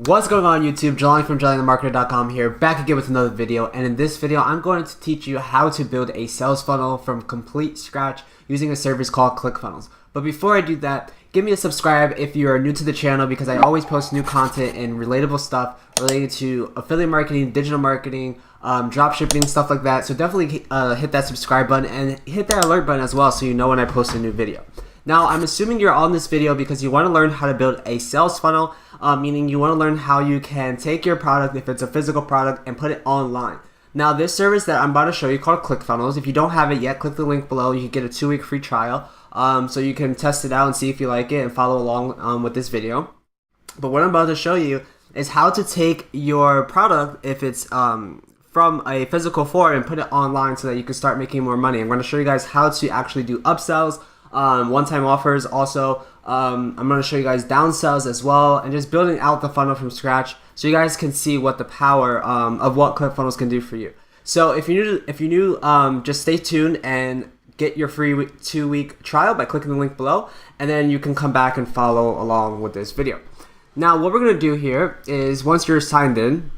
What's going on YouTube? Jelani from JellyTheMarketer.com here, back again with another video. And in this video, I'm going to teach you how to build a sales funnel from complete scratch using a service called Clickfunnels. But before I do that, give me a subscribe if you are new to the channel, because I always post new content and relatable stuff related to affiliate marketing, digital marketing, dropshipping, stuff like that. So definitely hit that subscribe button and hit that alert button as well so you know when I post a new video. Now, I'm assuming you're on this video because you want to learn how to build a sales funnel, meaning you want to learn how you can take your product, if it's a physical product, and put it online. Now, this service that I'm about to show you called Clickfunnels, if you don't have it yet, click the link below. You can get a 2-week free trial, so you can test it out and see if you like it and follow along with this video. But what I'm about to show you is how to take your product, if it's from a physical form, and put it online so that you can start making more money. I'm going to show you guys how to actually do upsells, one-time offers. Also, I'm going to show you guys downsells as well, and just building out the funnel from scratch so you guys can see what the power of what Clickfunnels can do for you. So if you're new, just stay tuned and get your free 2-week trial by clicking the link below, and then you can come back and follow along with this video. Now, what we're going to do here is, once you're signed in,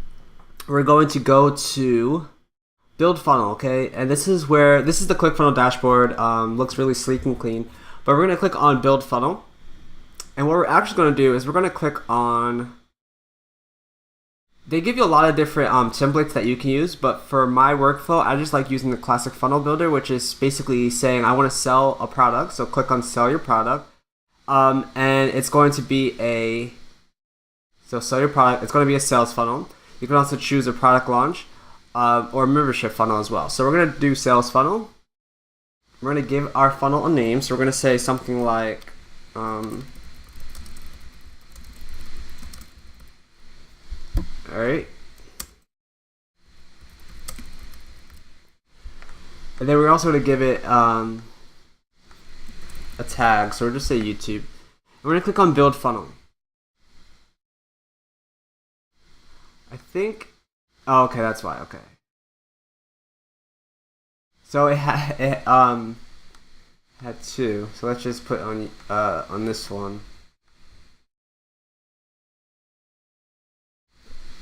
we're going to go to Build Funnel, okay? And this is the Clickfunnel dashboard. Looks really sleek and clean. But we're going to click on Build Funnel. And what we're actually going to do is we're going to click on... They give you a lot of different templates that you can use, but for my workflow, I just like using the classic funnel builder, which is basically saying I want to sell a product. So click on Sell Your Product. And it's going to be sell your product. It's going to be a sales funnel. You can also choose a product launch. Or membership funnel as well. So we're going to do sales funnel. We're going to give our funnel a name. So we're going to say something like alright. And then we're also going to give it a tag. So we'll just say YouTube. And we're going to click on Build Funnel. I think... Oh, okay, that's why. Okay. So it had two. So let's just put on this one.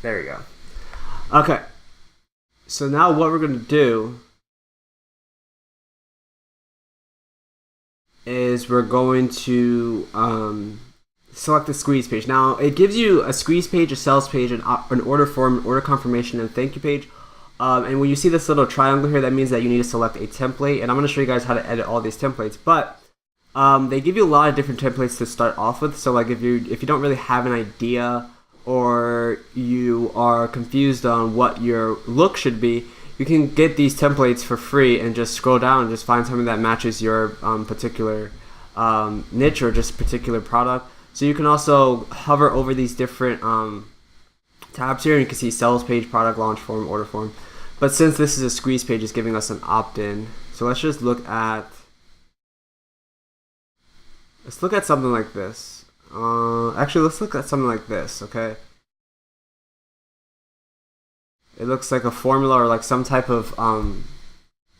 There we go. Okay. So now what we're gonna do is we're going to select the squeeze page. Now, it gives you a squeeze page, a sales page, an order form, order confirmation, and thank you page. And when you see this little triangle here, that means that you need to select a template. And I'm going to show you guys how to edit all these templates. But they give you a lot of different templates to start off with. So like if you don't really have an idea, or you are confused on what your look should be, you can get these templates for free and just scroll down and just find something that matches your particular niche or just particular product. So you can also hover over these different tabs here, and you can see sales page, product launch form, order form. But since this is a squeeze page, it's giving us an opt-in. So let's just look at something like this. Actually, let's look at something like this, okay? It looks like a formula or like some type of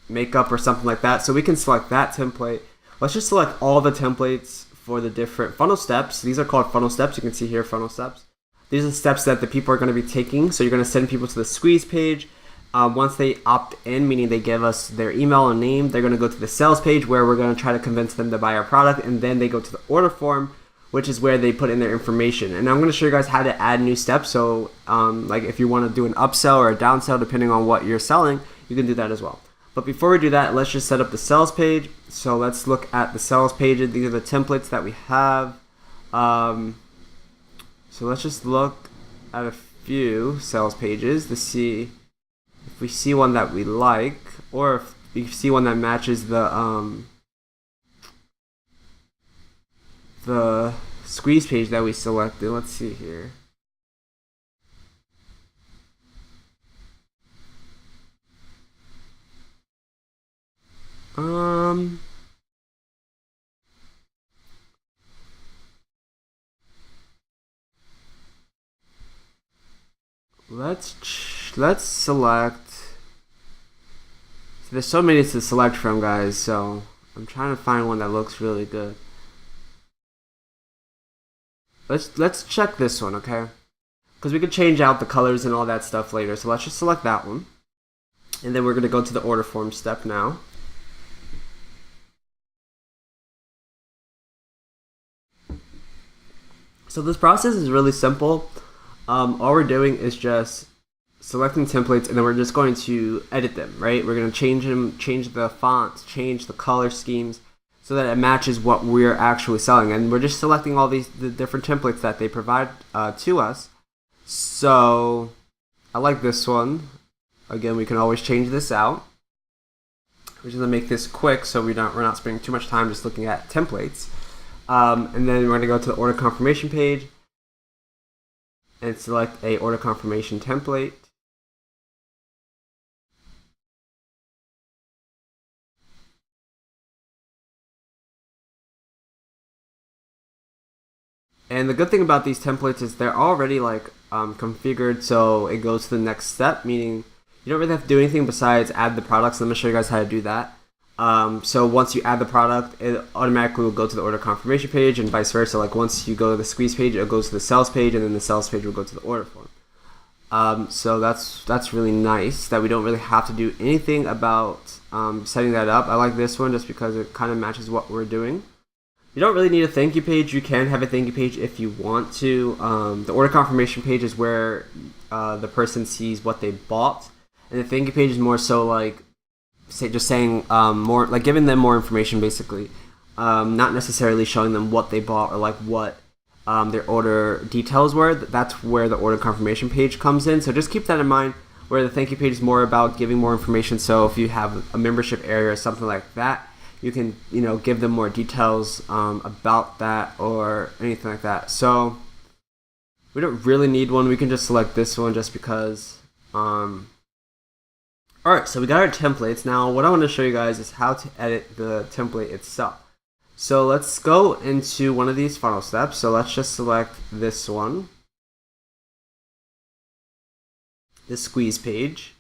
makeup or something like that. So we can select that template. Let's just select all the templates for the different funnel steps. These are called funnel steps. You can see here funnel steps. These are the steps that the people are going to be taking. So you're going to send people to the squeeze page. Once they opt in, meaning they give us their email and name, they're going to go to the sales page where we're going to try to convince them to buy our product. And then they go to the order form, which is where they put in their information. And I'm going to show you guys how to add new steps. So like if you want to do an upsell or a downsell, depending on what you're selling, you can do that as well. But before we do that, let's just set up the sales page. So let's look at the sales pages. These are the templates that we have. So let's just look at a few sales pages to see if we see one that we like, or if we see one that matches the squeeze page that we selected. Let's see here. Let's select. There's so many to select from, guys, so I'm trying to find one that looks really good. Let's check this one, okay? because we could change out the colors and all that stuff later. So let's just select that one. And then we're going to go to the order form step now. So this process is really simple. All we're doing is just selecting templates, and then we're just going to edit them, right? We're going to change them, change the fonts, change the color schemes, so that it matches what we're actually selling. And we're just selecting all the different templates that they provide to us. So I like this one. Again, we can always change this out. We're just going to make this quick so we're not spending too much time just looking at templates. And then we're going to go to the order confirmation page and select a order confirmation template. And the good thing about these templates is they're already configured, so it goes to the next step, meaning you don't really have to do anything besides add the products. Let me show you guys how to do that. So once you add the product, it automatically will go to the order confirmation page, and vice versa. Like once you go to the squeeze page, it goes to the sales page, and then the sales page will go to the order form. So that's really nice that we don't really have to do anything about setting that up. I like this one just because it kind of matches what we're doing. You don't really need a thank you page. You can have a thank you page if you want to. The order confirmation page is where the person sees what they bought, and the thank you page is more so like saying more, like giving them more information basically, not necessarily showing them what they bought or like what their order details were. That's where the order confirmation page comes in. So just keep that in mind, where the thank you page is more about giving more information. So if you have a membership area or something like that, you can give them more details about that or anything like that. So we don't really need one. We can just select this one just because. Alright, so we got our templates. Now what I want to show you guys is how to edit the template itself. So let's go into one of these funnel steps. So let's just select this one, this squeeze page.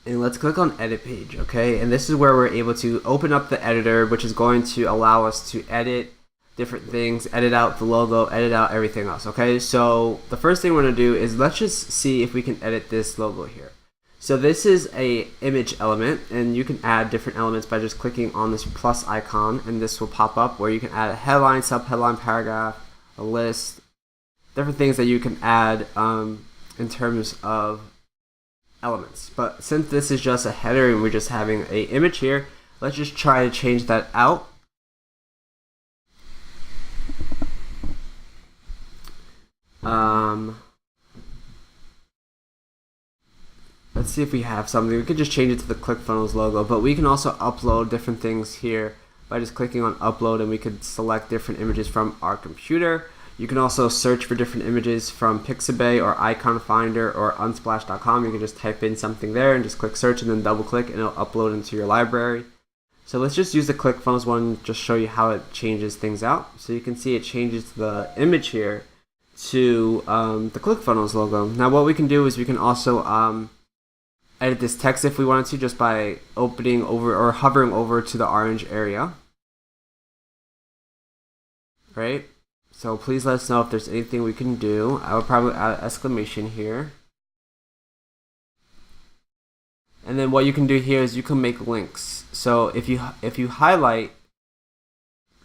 And let's click on edit page, okay? And this is where we're able to open up the editor, which is going to allow us to edit different things, edit out the logo, edit out everything else, okay? So the first thing we're gonna do is let's just see if we can edit this logo here. So this is a image element, and you can add different elements by just clicking on this plus icon, and this will pop up where you can add a headline, sub-headline, paragraph, a list, different things that you can add in terms of elements. But since this is just a header and we're just having a image here, let's just try to change that out. Let's see if we have something. We could just change it to the Clickfunnels logo, but we can also upload different things here by just clicking on upload, and we could select different images from our computer. You can also search for different images from Pixabay or Icon Finder or Unsplash.com. You can just type in something there and just click search and then double click, and it'll upload into your library. So let's just use the Clickfunnels one, just show you how it changes things out. So you can see it changes the image here to the Clickfunnels logo. Now what we can do is we can also edit this text if we wanted to, just by opening over or hovering over to the orange area. Right? So please let us know if there's anything we can do. I would probably add an exclamation here. And then what you can do here is you can make links. So if you highlight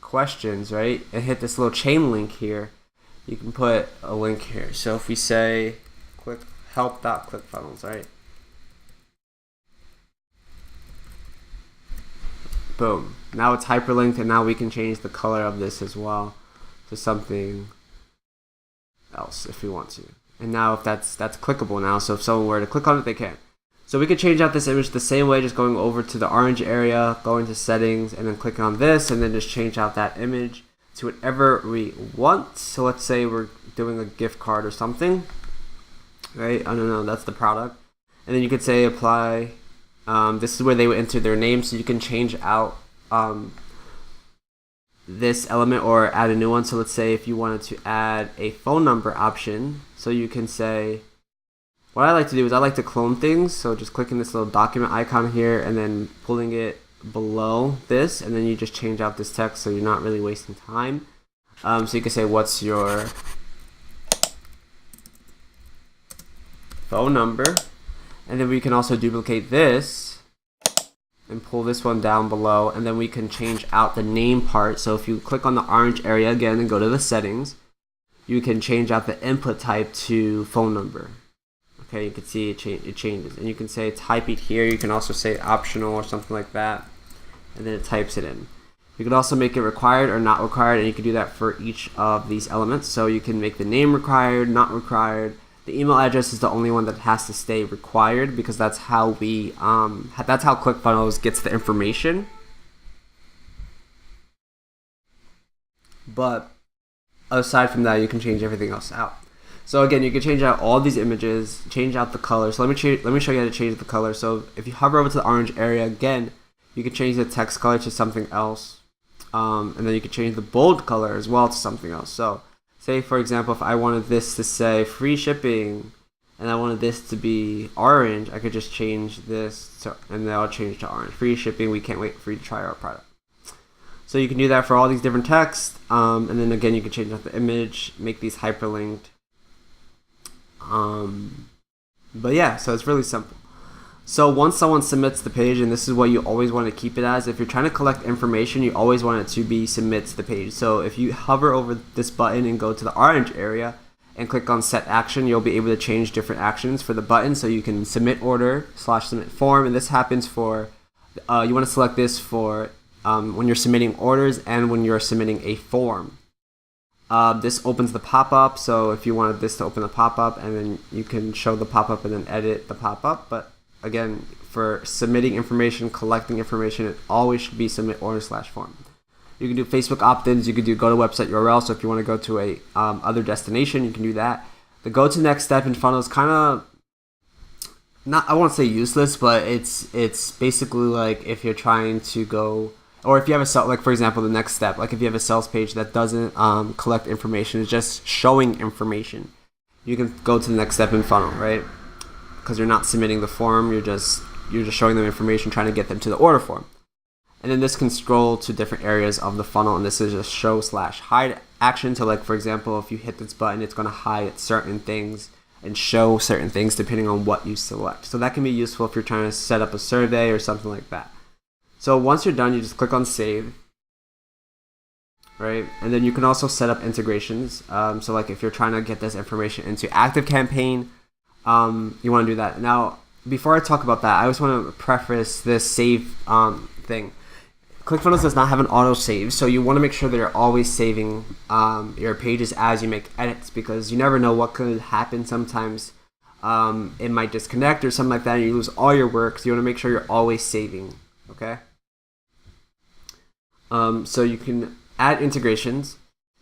questions, right, and hit this little chain link here, you can put a link here. So if we say click help.clickfunnels, right? Boom. Now it's hyperlinked, and now we can change the color of this as well to something else if we want to. And now if that's clickable now, so if someone were to click on it, they can. So we could change out this image the same way, just going over to the orange area, going to settings, and then clicking on this, and then just change out that image to whatever we want. So let's say we're doing a gift card or something, right? I don't know, that's the product. And then you could say apply. This is where they would enter their name, so you can change out this element or add a new one. So let's say if you wanted to add a phone number option, so you can say, what I like to do is I like to clone things, so just clicking this little document icon here and then pulling it below this, and then you just change out this text so you're not really wasting time. So you can say, what's your phone number? And then we can also duplicate this and pull this one down below, and then we can change out the name part. So if you click on the orange area again and go to the settings, you can change out the input type to phone number. Okay, you can see it changes, and you can say type it here. You can also say optional or something like that, and then it types it in. You can also make it required or not required, and you can do that for each of these elements. So you can make the name required, not required. The email address is the only one that has to stay required, because that's how we that's how ClickFunnels gets the information. But aside from that, you can change everything else out. So again, you can change out all these images, change out the color. So let me show you how to change the color. So if you hover over to the orange area again, you can change the text color to something else, and then you can change the bold color as well to something else. So say, for example, if I wanted this to say free shipping and I wanted this to be orange, I could just change this to, and then I'll change to orange. Free shipping, we can't wait for you to try our product. So you can do that for all these different texts, and then again, you can change out the image, make these hyperlinked. But yeah, so it's really simple. So once someone submits the page, and this is what you always want to keep it as, if you're trying to collect information, you always want it to be submit to the page. So if you hover over this button and go to the orange area and click on set action, you'll be able to change different actions for the button. So you can submit order / submit form, and this happens for, you want to select this for when you're submitting orders and when you're submitting a form. This opens the pop-up, so if you wanted this to open the pop-up, and then you can show the pop-up and then edit the pop-up. But again, for submitting information, collecting information, it always should be submit order / form. You can do Facebook opt-ins, you can do go to website URL, so if you want to go to a other destination, you can do that. The go to next step in funnel is kind of, not, I won't say useless, but it's basically like if you're trying to go, or if you have a like for example, the next step, like if you have a sales page that doesn't collect information, it's just showing information, you can go to the next step in funnel, right? Because you're not submitting the form, you're just showing them information, trying to get them to the order form. And then this can scroll to different areas of the funnel, and this is a show / hide action. So like for example, if you hit this button, it's going to hide certain things and show certain things depending on what you select. So that can be useful if you're trying to set up a survey or something like that. So once you're done, you just click on save, right? And then you can also set up integrations. So like if you're trying to get this information into ActiveCampaign, you want to do that. Now, before I talk about that, I just want to preface this save thing. ClickFunnels does not have an auto save, so you want to make sure that you're always saving your pages as you make edits, because you never know what could happen. Sometimes it might disconnect or something like that, and you lose all your work. So you want to make sure you're always saving. Okay. So you can add integrations.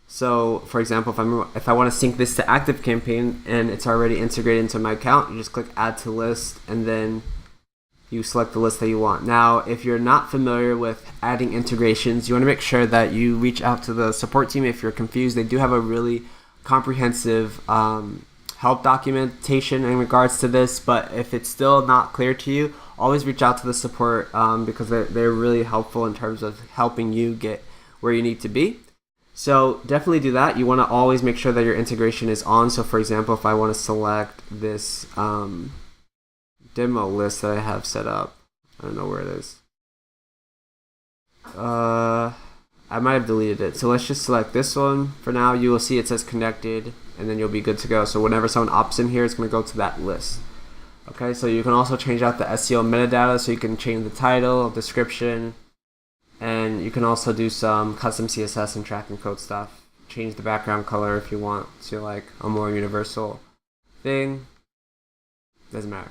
So for example, if I want to sync this to ActiveCampaign and it's already integrated into my account, you just click add to list, and then you select the list that you want. Now, if you're not familiar with adding integrations, you want to make sure that you reach out to the support team if you're confused. They do have a really comprehensive help documentation in regards to this, but if it's still not clear to you, always reach out to the support because they're really helpful in terms of helping you get where you need to be. So definitely do that. You want to always make sure that your integration is on. So for example, if I want to select this demo list that I have set up, I don't know where it is. I might have deleted it. So let's just select this one for now. You will see it says connected, and then you'll be good to go. So whenever someone opts in here, it's going to go to that list. Okay, so you can also change out the SEO metadata, so you can change the title, description, and you can also do some custom CSS and tracking code stuff. Change the background color if you want to like a more universal thing. Doesn't matter.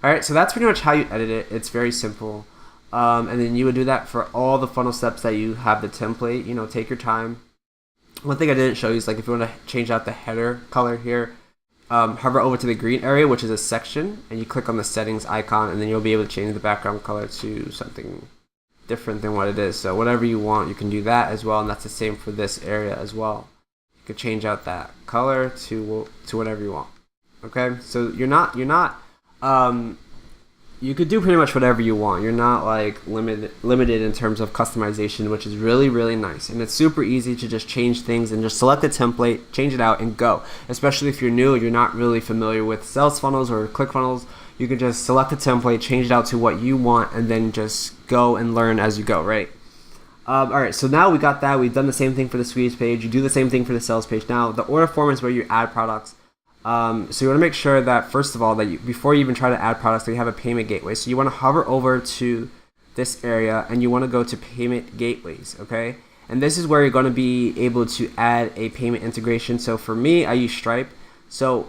Alright, so that's pretty much how you edit it. It's very simple. And then you would do that for all the funnel steps that you have the template. You know, take your time. One thing I didn't show you is like if you want to change out the header color here, hover over to the green area, which is a section, and you click on the settings icon, and then you'll be able to change the background color to something different than what it is. So whatever you want, you can do that as well, and that's the same for this area as well. You can change out that color to whatever you want. Okay, so you're not you could do pretty much whatever you want. You're not like limited in terms of customization, which is really, really nice. And it's super easy to just change things and just select a template, change it out, and go. Especially if you're new, you're not really familiar with sales funnels or ClickFunnels, you can just select a template, change it out to what you want, and then just go and learn as you go, right? Alright, so now we got that. We've done the same thing for the squeeze page. You do the same thing for the sales page. Now, the order form is where you add products. So you want to make sure that, first of all, that before you even try to add products, that you have a payment gateway. So you want to hover over to this area, and you want to go to payment gateways, okay? And this is where you're going to be able to add a payment integration. So for me, I use Stripe. So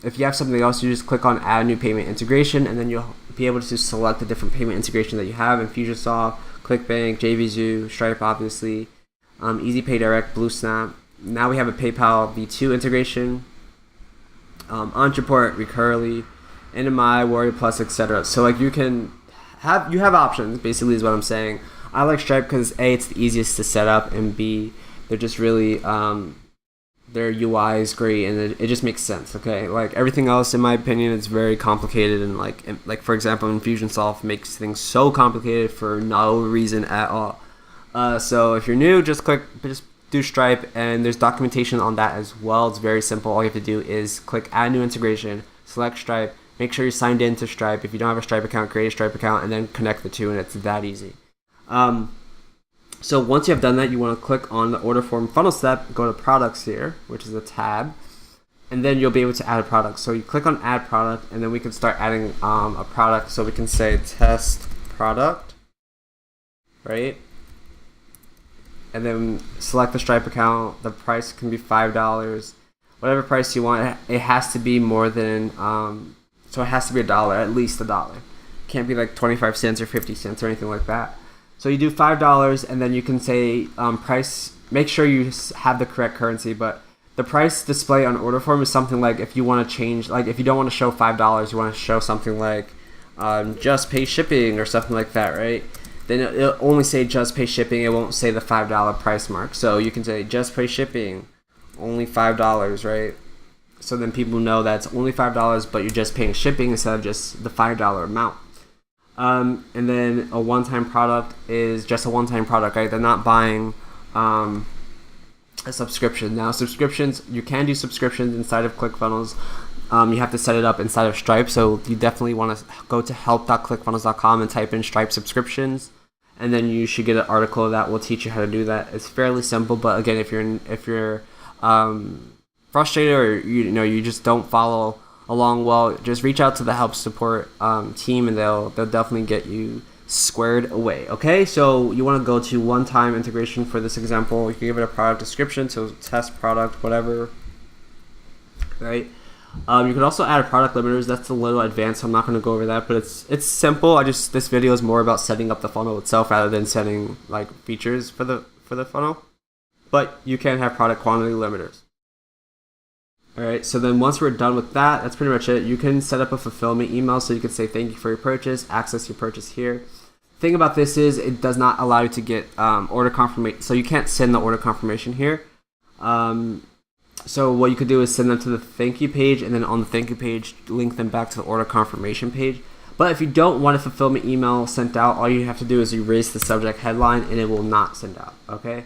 if you have something else, you just click on add new payment integration, and then you'll be able to select the different payment integration that you have: Infusionsoft, ClickBank, JVZoo, Stripe, obviously, EasyPay Direct, BlueSnap. Now we have a PayPal V2 integration, Ontraport, Recurly, NMI, Warrior Plus, etc. So like you have options, basically is what I'm saying. I like Stripe because A, it's the easiest to set up, and B, they're just really their UI is great, and it just makes sense. Okay, like everything else, in my opinion, is very complicated, and like for example, Infusionsoft makes things so complicated for no reason at all. So if you're new, just do Stripe, and there's documentation on that as well. It's very simple. All you have to do is click add new integration, select Stripe, make sure you're signed in to Stripe. If you don't have a Stripe account, create a Stripe account, and then connect the two, and it's that easy. So once you have done that, you want to click on the order form funnel step, go to products here, which is a tab, and then you'll be able to add a product. So you click on add product, and then we can start adding a product. So we can say test product, right? And then select the Stripe account. The price can be $5, whatever price you want. It has to be more than so it has to be $1, at least $1. Can't be like 25 cents or 50 cents or anything like that. So you do $5, and then you can say price. Make sure you have the correct currency, but the price display on order form is something like, if you want to change, like if you don't want to show $5, you want to show something like just pay shipping or something like that, right? Then it'll only say just pay shipping. It won't say the $5 price mark. So you can say just pay shipping, only $5, right? So then people know that's only $5, but you're just paying shipping instead of just the $5 amount. And then a one-time product is just a one-time product, right? They're not buying a subscription. Now, subscriptions, you can do subscriptions inside of ClickFunnels. You have to set it up inside of Stripe, so you definitely want to go to help.clickfunnels.com and type in Stripe subscriptions, and then you should get an article that will teach you how to do that. It's fairly simple, but again, if you're frustrated, or you just don't follow along well, just reach out to the help support team, and they'll definitely get you squared away. Okay, so you want to go to one-time integration for this example. You can give it a product description, so test product, whatever, right? You can also add product limiters. That's a little advanced, so I'm not going to go over that, but it's simple. This video is more about setting up the funnel itself rather than setting like features for the funnel. But you can have product quantity limiters. Alright, so then once we're done with that, that's pretty much it. You can set up a fulfillment email, so you can say thank you for your purchase, access your purchase here. Thing about this is it does not allow you to get order confirmation, so you can't send the order confirmation here. So what you could do is send them to the thank you page, and then on the thank you page, link them back to the order confirmation page. But if you don't want a fulfillment email sent out, all you have to do is erase the subject headline, and it will not send out, okay?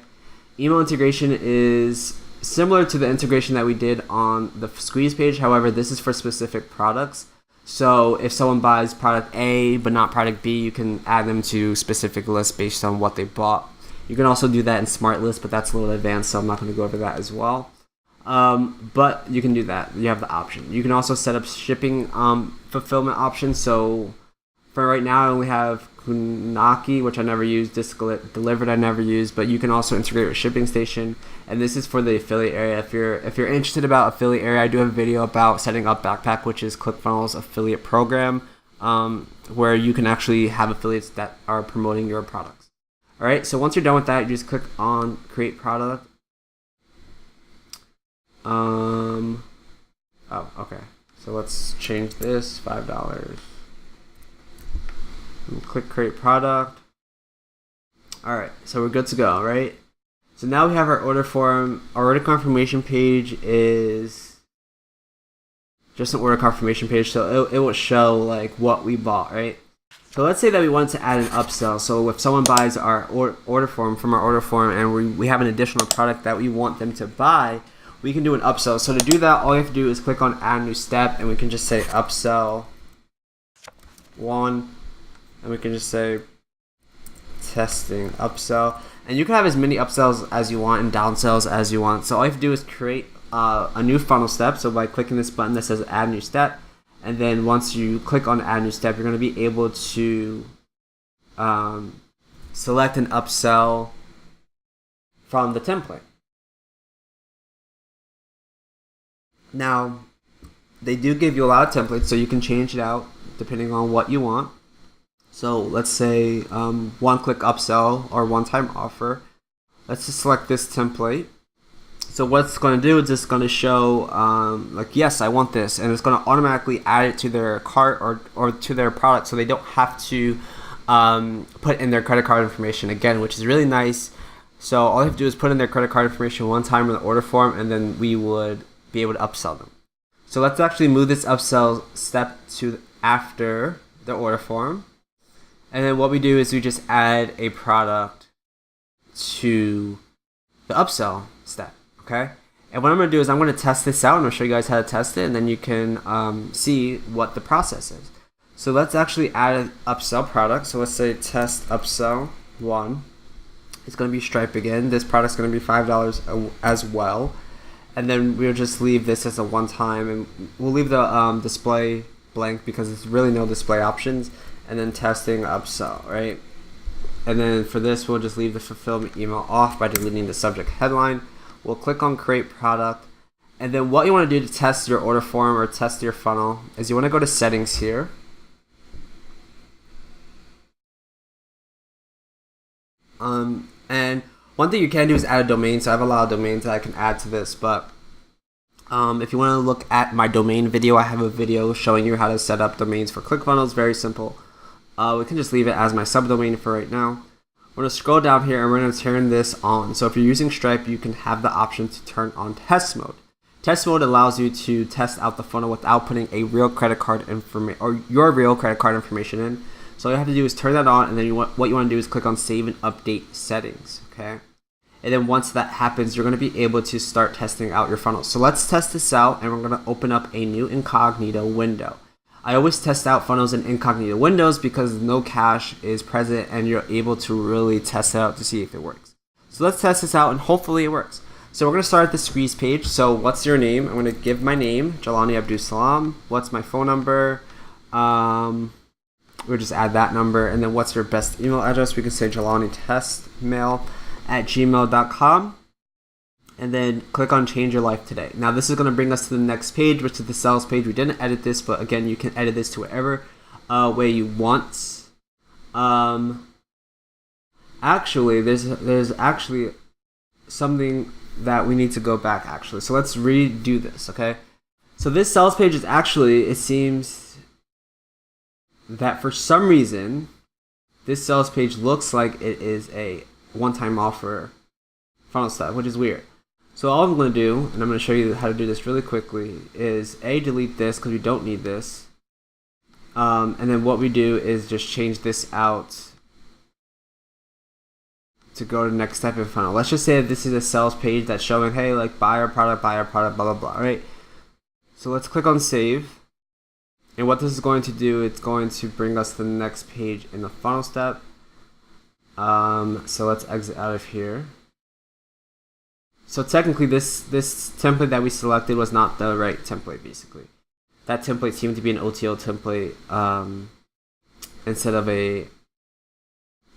Email integration is similar to the integration that we did on the squeeze page. However, this is for specific products. So if someone buys product A but not product B, you can add them to specific lists based on what they bought. You can also do that in Smart List, but that's a little advanced, so I'm not going to go over that as well. But you can do that. You have the option. You can also set up shipping fulfillment options. So for right now, I only have Kunaki, which I never used, Delivered I never used, but you can also integrate with Shipping Station, and this is for the affiliate area. If you're interested about affiliate area, I do have a video about setting up Backpack, which is ClickFunnels affiliate program, where you can actually have affiliates that are promoting your products. All right, so once you're done with that, you just click on Create Product. Oh, okay. So let's change this, $5. And click Create Product. Alright, so we're good to go, right? So now we have our order form. Our order confirmation page is just an order confirmation page, so it will show like what we bought, right? So let's say that we want to add an upsell. So if someone buys our order form from our order form and we have an additional product that we want them to buy, we can do an upsell. So to do that, all you have to do is click on add new step, and we can just say upsell 1, and we can just say testing upsell. And you can have as many upsells as you want and downsells as you want. So all you have to do is create a new funnel step. So by clicking this button that says add new step, and then once you click on add new step, you're going to be able to select an upsell from the template. Now, they do give you a lot of templates, so you can change it out depending on what you want. So let's say one-click upsell or one-time offer. Let's just select this template. So what it's going to do is it's going to show like, yes, I want this, and it's going to automatically add it to their cart or to their product, so they don't have to put in their credit card information again, which is really nice. So all you have to do is put in their credit card information one time in the order form, and then we would be able to upsell them. So let's actually move this upsell step to after the order form. And then what we do is we just add a product to the upsell step, okay? And what I'm going to do is I'm going to test this out. I'm going to show you guys how to test it, and then you can see what the process is. So let's actually add an upsell product. So let's say test upsell 1. It's going to be Stripe again. This product's going to be $5 as well. And then we'll just leave this as a one-time, and we'll leave the display blank because there's really no display options. And then testing upsell, right? And then for this, we'll just leave the fulfillment email off by deleting the subject headline. We'll click on create product. And then what you want to do to test your order form or test your funnel is you want to go to settings here. And one thing you can do is add a domain. So I have a lot of domains that I can add to this, but if you want to look at my domain video, I have a video showing you how to set up domains for Clickfunnels. Very simple. We can just leave it as my subdomain for right now. We're going to scroll down here and we're going to turn this on. So if you're using Stripe, you can have the option to turn on test mode. Test mode allows you to test out the funnel without putting a real credit card information or your real credit card information in. So all you have to do is turn that on, and then what you want to do is click on save and update settings, okay? And then once that happens, you're going to be able to start testing out your funnel. So let's test this out, and we're going to open up a new incognito window. I always test out funnels in incognito windows because no cache is present and you're able to really test it out to see if it works. So let's test this out and hopefully it works. So we're going to start at the squeeze page. So what's your name? I'm going to give my name, Jelani Abdul Salam. What's my phone number? We'll just add that number. And then what's your best email address? We can say JelaniTestmail@gmail.com. And then click on change your life today. Now this is going to bring us to the next page, which is the sales page. We didn't edit this, but again, you can edit this to whatever way you want. Actually, there's actually something that we need to go back actually. So let's redo this, okay? So this sales page is actually, it seems that for some reason, this sales page looks like it is a one-time offer funnel step, which is weird. So all I'm going to do, and I'm going to show you how to do this really quickly, is delete this because we don't need this. And then what we do is just change this out to go to the next step in funnel. Let's just say that this is a sales page that's showing, hey, like buy our product, blah, blah, blah, right? So let's click on save. And what this is going to do, it's going to bring us to the next page in the funnel step. So let's exit out of here. So technically this template that we selected was not the right template basically. That template seemed to be an OTO template instead of a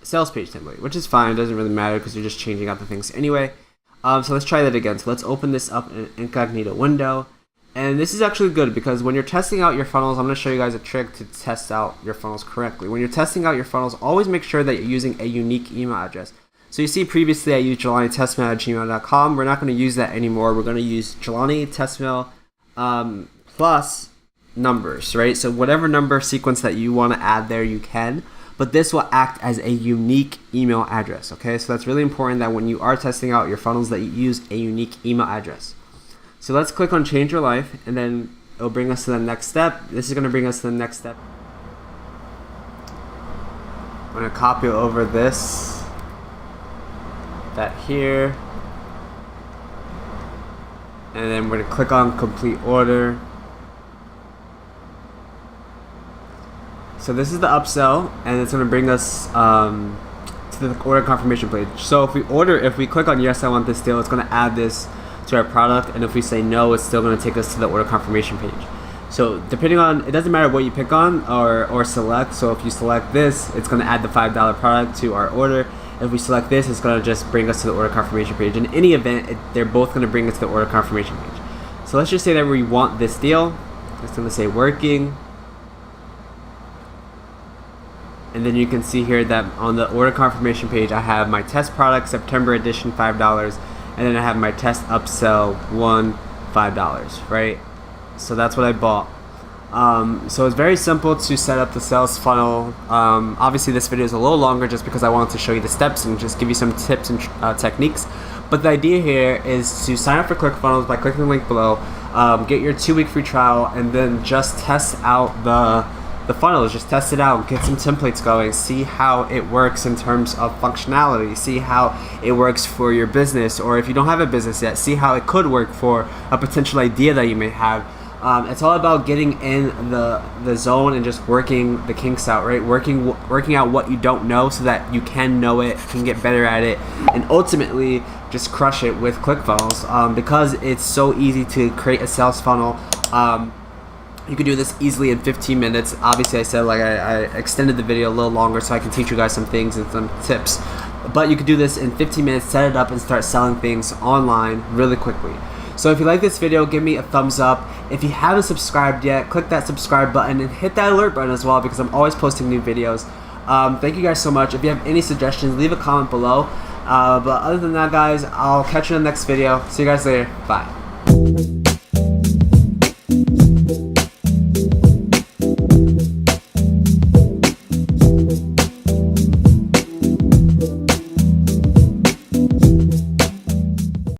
sales page template, which is fine. It doesn't really matter because you're just changing out the things anyway. So let's try that again. So let's open this up in an incognito window. And this is actually good because when you're testing out your funnels, I'm going to show you guys a trick to test out your funnels correctly. When you're testing out your funnels, always make sure that you're using a unique email address. So you see previously I used JelaniTestmail@gmail.com. We're not going to use that anymore. We're going to use JelaniTestmail plus numbers, right? So whatever number sequence that you want to add there, you can. But this will act as a unique email address, okay? So that's really important that when you are testing out your funnels that you use a unique email address. So let's click on change your life, and then it'll bring us to the next step. This is going to bring us to the next step. I'm going to copy over that here, and then we're going to click on complete order. So this is the upsell, and it's going to bring us to the order confirmation page. So if we click on yes, I want this deal, it's going to add this to our product, and if we say no, it's still going to take us to the order confirmation page. So depending on, it doesn't matter what you pick on or select. So if you select this, it's going to add the $5 product to our order. If we select this, it's going to just bring us to the order confirmation page. In any event, they're both going to bring us to the order confirmation page. So let's just say that we want this deal. It's going to say working. And then you can see here that on the order confirmation page, I have my test product, September edition, $5. And then I have my test upsell one, $5, right? So that's what I bought. So it's very simple to set up the sales funnel. Obviously this video is a little longer just because I wanted to show you the steps and just give you some tips and techniques. But the idea here is to sign up for Clickfunnels by clicking the link below, get your 2-week free trial, and then just test out the funnels. Just test it out, get some templates going, see how it works in terms of functionality, see how it works for your business, or if you don't have a business yet, see how it could work for a potential idea that you may have. It's all about getting in the zone and just working the kinks out, right? Working out what you don't know so that you can know it, can get better at it, and ultimately just crush it with Clickfunnels. Because it's so easy to create a sales funnel. You can do this easily in 15 minutes. Obviously, I said I extended the video a little longer so I can teach you guys some things and some tips. But you can do this in 15 minutes, set it up, and start selling things online really quickly. So if you like this video, give me a thumbs up. If you haven't subscribed yet, click that subscribe button and hit that alert button as well, because I'm always posting new videos. Thank you guys so much. If you have any suggestions, leave a comment below. But other than that, guys, I'll catch you in the next video. See you guys later. Bye.